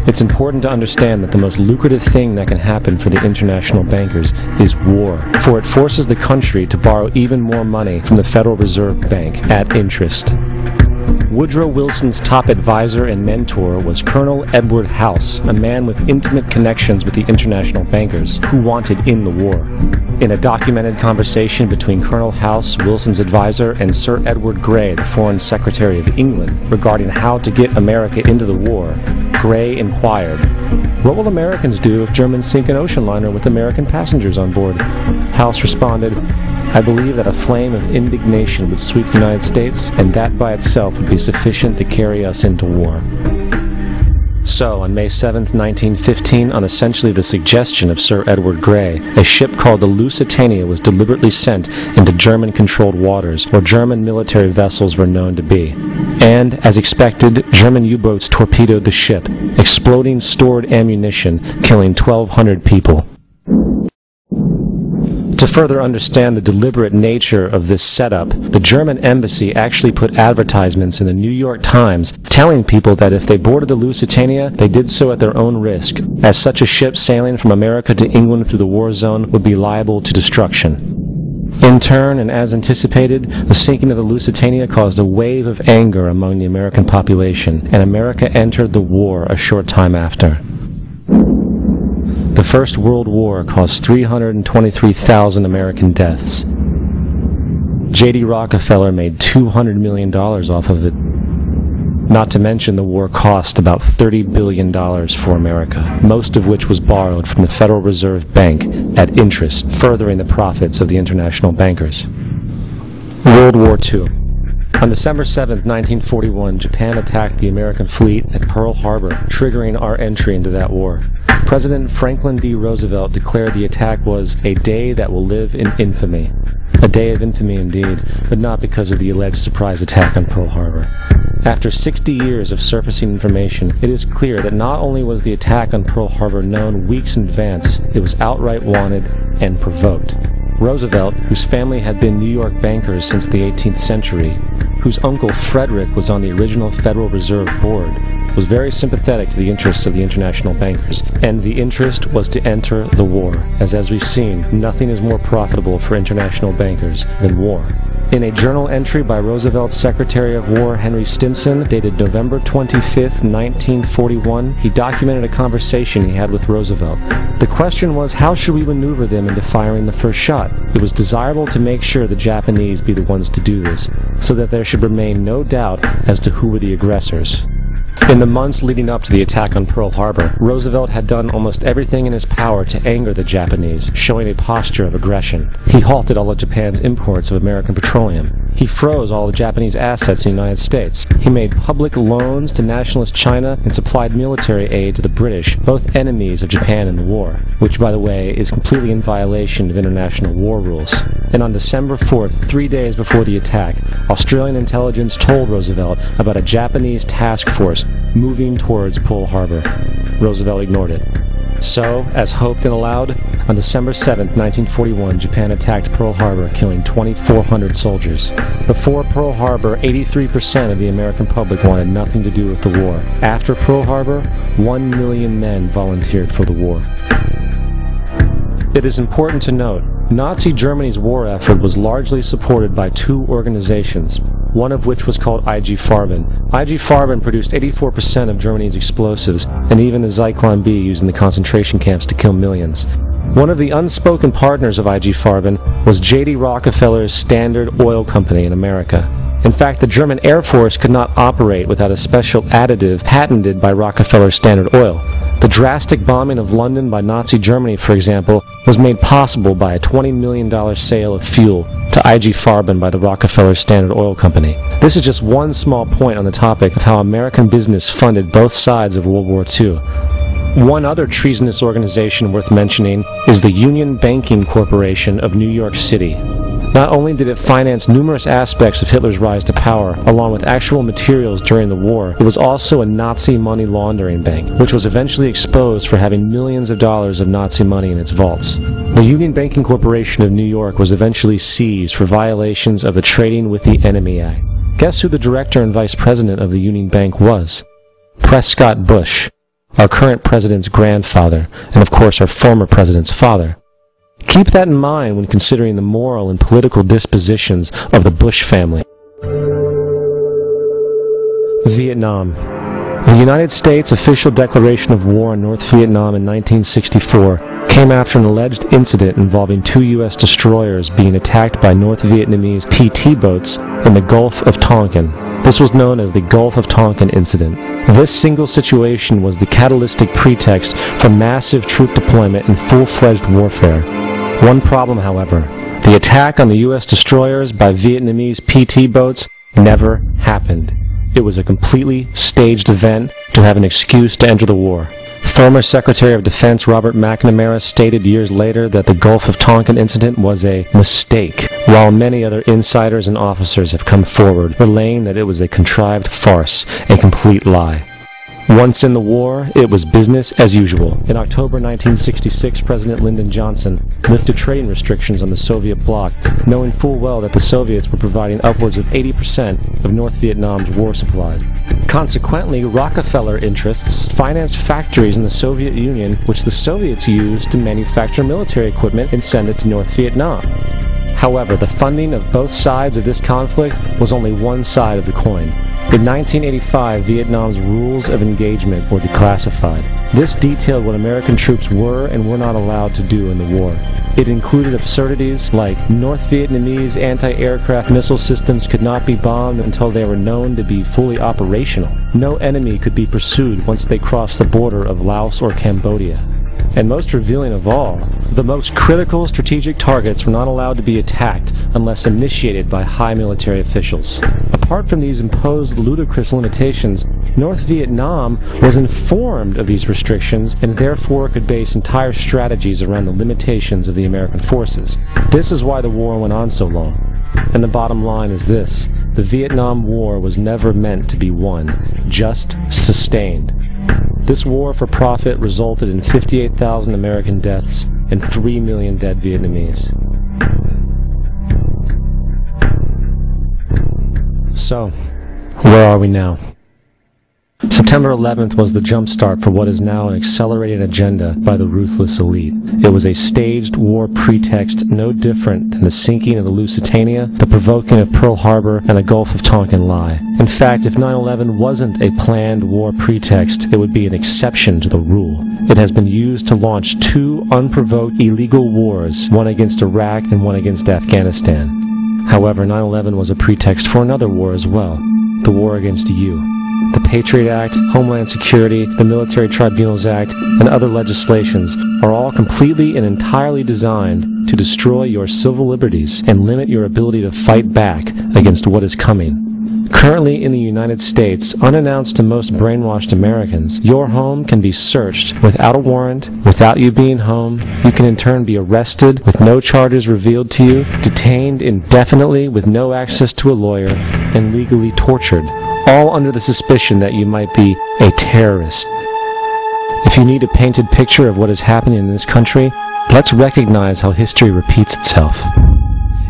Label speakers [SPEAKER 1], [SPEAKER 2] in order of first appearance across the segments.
[SPEAKER 1] It's important to understand that the most lucrative thing that can happen for the international bankers is war, for it forces the country to borrow even more money from the Federal Reserve Bank at interest. Woodrow Wilson's top advisor and mentor was Colonel Edward House, a man with intimate connections with the international bankers who wanted in the war. In a documented conversation between Colonel House, Wilson's advisor, and Sir Edward Grey, the Foreign Secretary of England, regarding how to get America into the war, Grey inquired, "What will Americans do if Germans sink an ocean liner with American passengers on board?" House responded, "I believe that a flame of indignation would sweep the United States, and that by itself would be sufficient to carry us into war." So, on May 7, 1915, on essentially the suggestion of Sir Edward Grey, a ship called the Lusitania was deliberately sent into German-controlled waters, where German military vessels were known to be. And, as expected, German U-boats torpedoed the ship, exploding stored ammunition, killing 1,200 people. To further understand the deliberate nature of this setup, the German embassy actually put advertisements in the New York Times telling people that if they boarded the Lusitania, they did so at their own risk, as such a ship sailing from America to England through the war zone would be liable to destruction. In turn, and as anticipated, the sinking of the Lusitania caused a wave of anger among the American population, and America entered the war a short time after. The First World War caused 323,000 American deaths. J.D. Rockefeller made $200 million off of it. Not to mention the war cost about $30 billion for America, most of which was borrowed from the Federal Reserve Bank at interest, furthering the profits of the international bankers. World War II. On December 7, 1941, Japan attacked the American fleet at Pearl Harbor, triggering our entry into that war. President Franklin D. Roosevelt declared the attack was a day that will live in infamy. A day of infamy indeed, but not because of the alleged surprise attack on Pearl Harbor. After 60 years of surfacing information, it is clear that not only was the attack on Pearl Harbor known weeks in advance, it was outright wanted and provoked. Roosevelt, whose family had been New York bankers since the 18th century, whose uncle Frederick was on the original Federal Reserve Board, was very sympathetic to the interests of the international bankers, and the interest was to enter the war, as we've seen, nothing is more profitable for international bankers than war. In a journal entry by Roosevelt's Secretary of War Henry Stimson, dated November 25, 1941, he documented a conversation he had with Roosevelt. The question was, how should we maneuver them into firing the first shot? It was desirable to make sure the Japanese be the ones to do this, so that there should remain no doubt as to who were the aggressors. In the months leading up to the attack on Pearl Harbor, Roosevelt had done almost everything in his power to anger the Japanese, showing a posture of aggression. He halted all of Japan's imports of American petroleum. He froze all the Japanese assets in the United States. He made public loans to nationalist China and supplied military aid to the British, both enemies of Japan in the war, which, by the way, is completely in violation of international war rules. And on December 4th, 3 days before the attack, Australian intelligence told Roosevelt about a Japanese task force moving towards Pearl Harbor. Roosevelt ignored it. So, as hoped and allowed, on December 7, 1941, Japan attacked Pearl Harbor, killing 2,400 soldiers. Before Pearl Harbor, 83% of the American public wanted nothing to do with the war. After Pearl Harbor, 1 million men volunteered for the war. It is important to note, Nazi Germany's war effort was largely supported by two organizations, one of which was called IG Farben. IG Farben produced 84% of Germany's explosives, and even the Zyklon B used in the concentration camps to kill millions. One of the unspoken partners of IG Farben was J.D. Rockefeller's Standard Oil Company in America. In fact, the German Air Force could not operate without a special additive patented by Rockefeller's Standard Oil. The drastic bombing of London by Nazi Germany, for example, was made possible by a $20 million sale of fuel to IG Farben by the Rockefeller Standard Oil Company. This is just one small point on the topic of how American business funded both sides of World War II. One other treasonous organization worth mentioning is the Union Banking Corporation of New York City. Not only did it finance numerous aspects of Hitler's rise to power, along with actual materials during the war, it was also a Nazi money laundering bank, which was eventually exposed for having millions of dollars of Nazi money in its vaults. The Union Banking Corporation of New York was eventually seized for violations of the Trading with the Enemy Act. Guess who the director and vice president of the Union Bank was? Prescott Bush. our current president's grandfather, and of course our former president's father. Keep that in mind when considering the moral and political dispositions of the Bush family. Vietnam. The United States' official declaration of war on North Vietnam in 1964 came after an alleged incident involving 2 U.S. destroyers being attacked by North Vietnamese PT boats in the Gulf of Tonkin. This was known as the Gulf of Tonkin incident. This single situation was the catalytic pretext for massive troop deployment and full-fledged warfare. One problem, however: the attack on the U.S. destroyers by Vietnamese PT boats never happened. It was a completely staged event to have an excuse to enter the war. Former Secretary of Defense Robert McNamara stated years later that the Gulf of Tonkin incident was a mistake, while many other insiders and officers have come forward, relaying that it was a contrived farce, a complete lie. Once in the war, it was business as usual. In October 1966, President Lyndon Johnson lifted trading restrictions on the Soviet bloc, knowing full well that the Soviets were providing upwards of 80% of North Vietnam's war supplies. Consequently, Rockefeller interests financed factories in the Soviet Union, which the Soviets used to manufacture military equipment and send it to North Vietnam. However, the funding of both sides of this conflict was only one side of the coin. In 1985, Vietnam's rules of engagement were declassified. This detailed what American troops were and were not allowed to do in the war. It included absurdities like North Vietnamese anti-aircraft missile systems could not be bombed until they were known to be fully operational. No enemy could be pursued once they crossed the border of Laos or Cambodia. And most revealing of all, the most critical strategic targets were not allowed to be attacked unless initiated by high military officials. Apart from these imposed ludicrous limitations, North Vietnam was informed of these restrictions and therefore could base entire strategies around the limitations of the American forces. This is why the war went on so long. And the bottom line is this: the Vietnam War was never meant to be won, just sustained. This war for profit resulted in 58,000 American deaths and 3 million dead Vietnamese. So, where are we now? September 11th was the jumpstart for what is now an accelerated agenda by the ruthless elite. It was a staged war pretext no different than the sinking of the Lusitania, the provoking of Pearl Harbor, and the Gulf of Tonkin lie. In fact, if 9/11 wasn't a planned war pretext, it would be an exception to the rule. It has been used to launch 2 unprovoked illegal wars, one against Iraq and one against Afghanistan. However, 9/11 was a pretext for another war as well, the war against you. The Patriot Act, Homeland Security, the Military Tribunals Act, and other legislations are all completely and entirely designed to destroy your civil liberties and limit your ability to fight back against what is coming. Currently in the United States, unannounced to most brainwashed Americans, your home can be searched without a warrant, without you being home. You can in turn be arrested with no charges revealed to you, detained indefinitely with no access to a lawyer, and legally tortured, all under the suspicion that you might be a terrorist. If you need a painted picture of what is happening in this country, let's recognize how history repeats itself.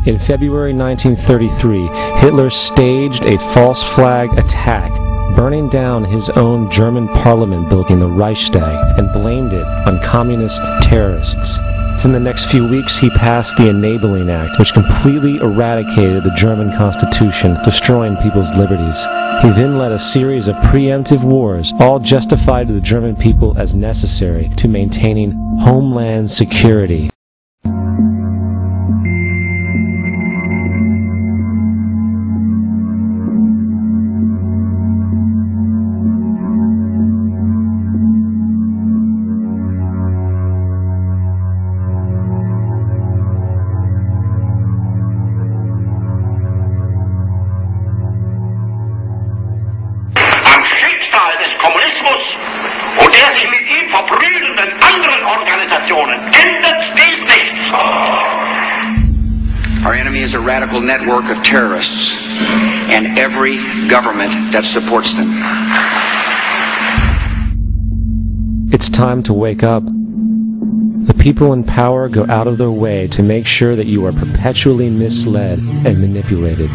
[SPEAKER 1] In February 1933, Hitler staged a false flag attack, burning down his own German parliament building, the Reichstag, and blamed it on communist terrorists. In the next few weeks, he passed the Enabling Act, which completely eradicated the German Constitution, destroying people's liberties. He then led a series of preemptive wars, all justified to the German people as necessary to maintaining homeland security.
[SPEAKER 2] Network of terrorists and every government that supports them.
[SPEAKER 1] It's time to wake up. The people in power go out of their way to make sure that you are perpetually misled and manipulated.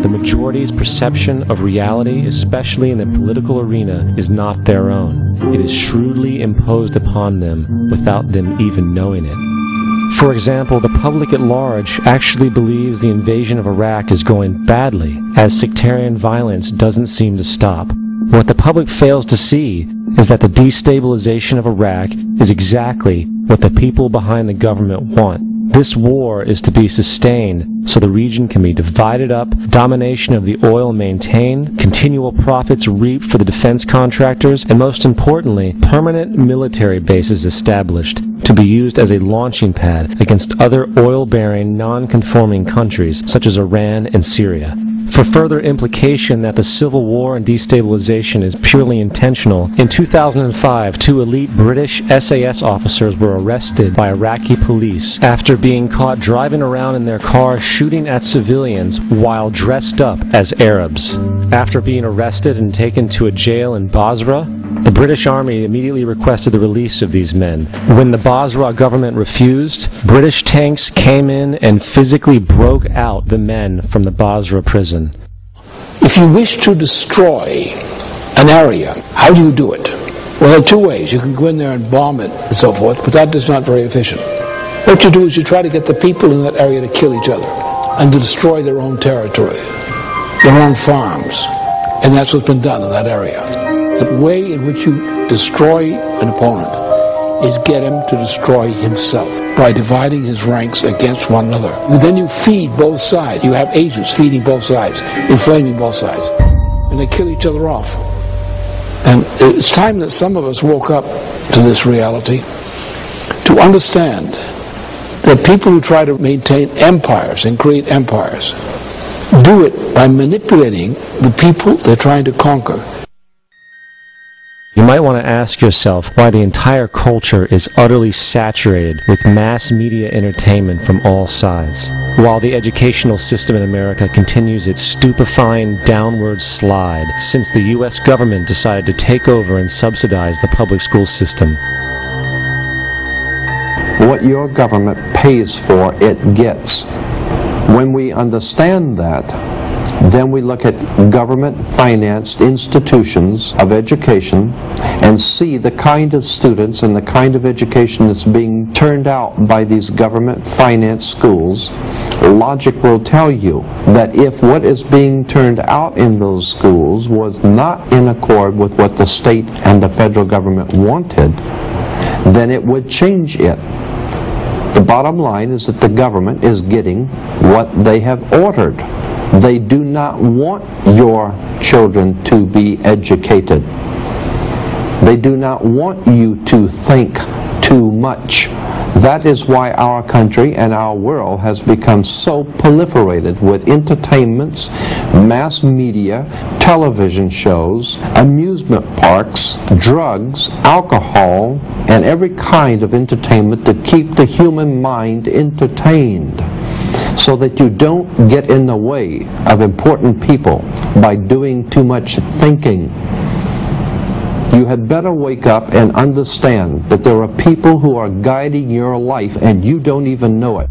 [SPEAKER 1] The majority's perception of reality, especially in the political arena, is not their own. It is shrewdly imposed upon them without them even knowing it. For example, the public at large actually believes the invasion of Iraq is going badly, as sectarian violence doesn't seem to stop. What the public fails to see is that the destabilization of Iraq is exactly what the people behind the government want. This war is to be sustained so the region can be divided up, domination of the oil maintained, continual profits reaped for the defense contractors, and most importantly, permanent military bases established to be used as a launching pad against other oil-bearing, non-conforming countries such as Iran and Syria. For further implication that the civil war and destabilization is purely intentional, in 2005, 2 elite British SAS officers were arrested by Iraqi police after being caught driving around in their car shooting at civilians while dressed up as Arabs. After being arrested and taken to a jail in Basra, the British Army immediately requested the release of these men. When the Basra government refused, British tanks came in and physically broke out the men from the Basra prison.
[SPEAKER 3] If you wish to destroy an area, how do you do it? Well, there are 2 ways. You can go in there and bomb it and so forth, but that is not very efficient. What you do is you try to get the people in that area to kill each other and to destroy their own territory, their own farms. And that's what's been done in that area. The way in which you destroy an opponent is get him to destroy himself by dividing his ranks against one another. And then you feed both sides. You have agents feeding both sides, inflaming both sides. And they kill each other off. And it's time that some of us woke up to this reality, to understand that people who try to maintain empires and create empires do it by manipulating the people they're trying to conquer.
[SPEAKER 1] You might want to ask yourself why the entire culture is utterly saturated with mass media entertainment from all sides, while the educational system in America continues its stupefying downward slide since the U.S. government decided to take over and subsidize the public school system.
[SPEAKER 4] What your government pays for, it gets. When we understand that, then we look at government-financed institutions of education and see the kind of students and the kind of education that's being turned out by these government-financed schools. Logic will tell you that if what is being turned out in those schools was not in accord with what the state and the federal government wanted, then it would change it. The bottom line is that the government is getting what they have ordered. They do not want your children to be educated. They do not want you to think too much. That is why our country and our world has become so proliferated with entertainments, mass media, television shows, amusement parks, drugs, alcohol, and every kind of entertainment to keep the human mind entertained, so that you don't get in the way of important people by doing too much thinking. You had better wake up and understand that there are people who are guiding your life and you don't even know it.